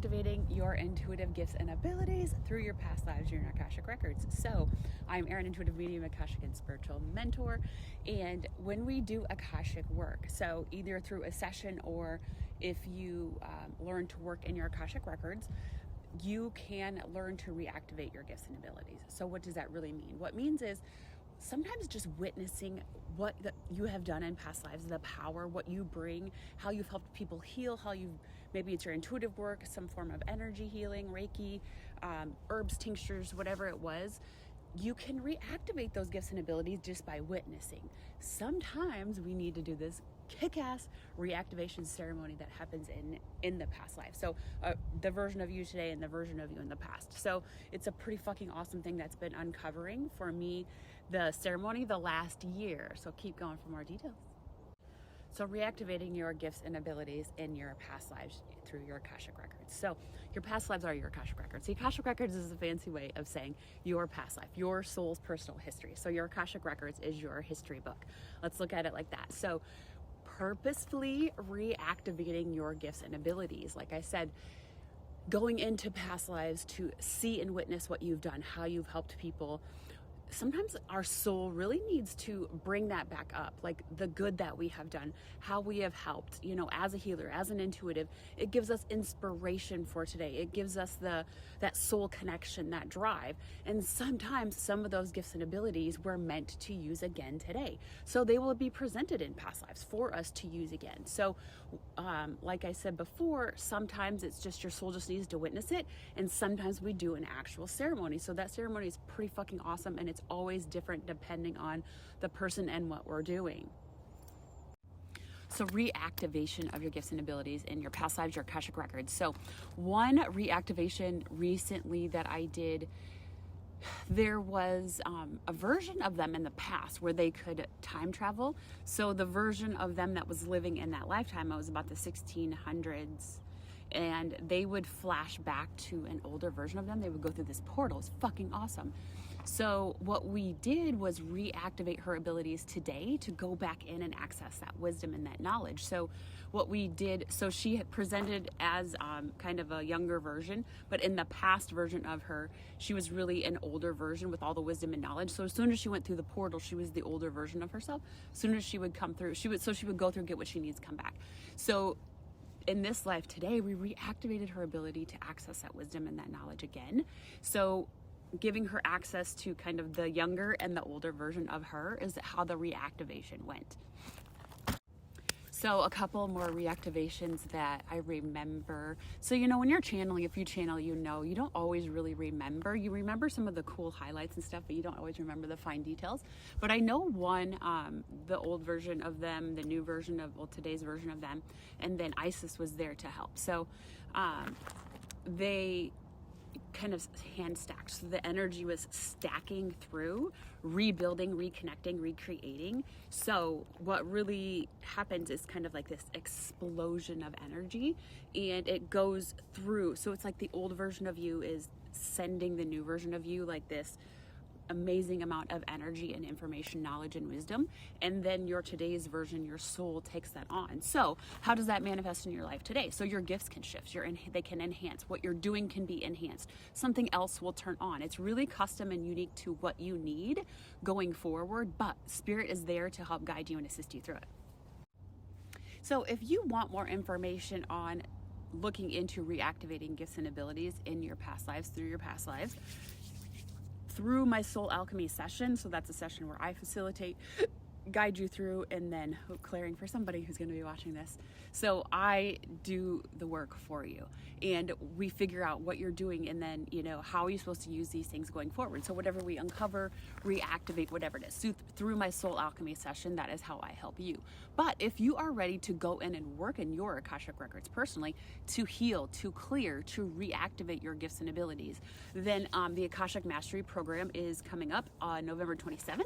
reactivating your intuitive gifts and abilities through your past lives, your Akashic records. So I'm Erin, intuitive medium, Akashic and spiritual mentor. And when we do Akashic work, so either through a session or if you learn to work in your Akashic records, you can learn to reactivate your gifts and abilities. So what does that really mean? What it means is sometimes just witnessing what you have done in past lives, the power, what you bring, how you've helped people heal, how you've, maybe it's your intuitive work, some form of energy healing, Reiki, herbs, tinctures, whatever it was. You can reactivate those gifts and abilities just by witnessing. Sometimes we need to do this kick-ass reactivation ceremony that happens in the past life. So the version of you today and the version of you in the past. So it's a pretty fucking awesome thing that's been uncovering for me, the ceremony, the last year. So keep going for more details. So reactivating your gifts and abilities in your past lives through your Akashic records. So your past lives are your Akashic records. The Akashic records is a fancy way of saying your past life, your soul's personal history. So your Akashic records is your history book. Let's look at it like that. So purposefully reactivating your gifts and abilities. Like I said, going into past lives to see and witness what you've done, how you've helped people. Sometimes our soul really needs to bring that back up, like the good that we have done, how we have helped, you know, as a healer, as an intuitive. It gives us inspiration for today. It gives us that soul connection, that drive. And sometimes some of those gifts and abilities we're meant to use again today. So they will be presented in past lives for us to use again. So like I said before, sometimes it's just your soul just needs to witness it. And sometimes we do an actual ceremony. So that ceremony is pretty fucking awesome. And it's always different depending on the person and what we're doing. So reactivation of your gifts and abilities in your past lives, your Akashic records. So one reactivation recently that I did, there was a version of them in the past where they could time travel. So the version of them that was living in that lifetime, it was about the 1600s, and they would flash back to an older version of them. They would go through this portal. It's fucking awesome. So what we did was reactivate her abilities today to go back in and access that wisdom and that knowledge. So what we did, so she had presented as kind of a younger version, but in the past version of her, she was really an older version with all the wisdom and knowledge. So as soon as she went through the portal, she was the older version of herself. As soon as she would come through, she would go through, get what she needs, come back. So in this life today, we reactivated her ability to access that wisdom and that knowledge again. So giving her access to kind of the younger and the older version of her is how the reactivation went. So a couple more reactivations that I remember. So, you know, when you're channeling, if you channel, you know, you don't always really remember. You remember some of the cool highlights and stuff, but you don't always remember the fine details. But I know one, the old version of them, the new version of, well, today's version of them, and then Isis was there to help. So they kind of hand stacked. So the energy was stacking through, rebuilding, reconnecting, recreating. So what really happens is kind of like this explosion of energy, and it goes through. So it's like the old version of you is sending the new version of you like this amazing amount of energy and information, knowledge and wisdom, and then your today's version, your soul takes that on. So how does that manifest in your life today? So your gifts can shift, they can enhance, what you're doing can be enhanced, something else will turn on. It's really custom and unique to what you need going forward, but spirit is there to help guide you and assist you through it. So if you want more information on looking into reactivating gifts and abilities in your past lives, through your past lives, through my soul alchemy session, so that's a session where I facilitate, guide you through, and then clearing for somebody who's going to be watching this. So I do the work for you, and we figure out what you're doing, and then, you know, how are you supposed to use these things going forward. So whatever we uncover, reactivate, whatever it is. So through my soul alchemy session, that is how I help you. But if you are ready to go in and work in your Akashic records personally to heal, to clear, to reactivate your gifts and abilities, then the Akashic Mastery Program is coming up on November 27th.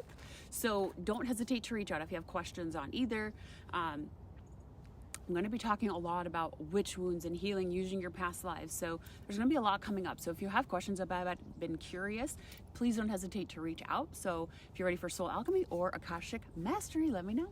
So don't hesitate to reach out if you have questions on either. I'm going to be talking a lot about witch wounds and healing using your past lives. So there's going to be a lot coming up. So if you have questions about it, been curious, please don't hesitate to reach out. So if you're ready for Soul Alchemy or Akashic Mastery, let me know.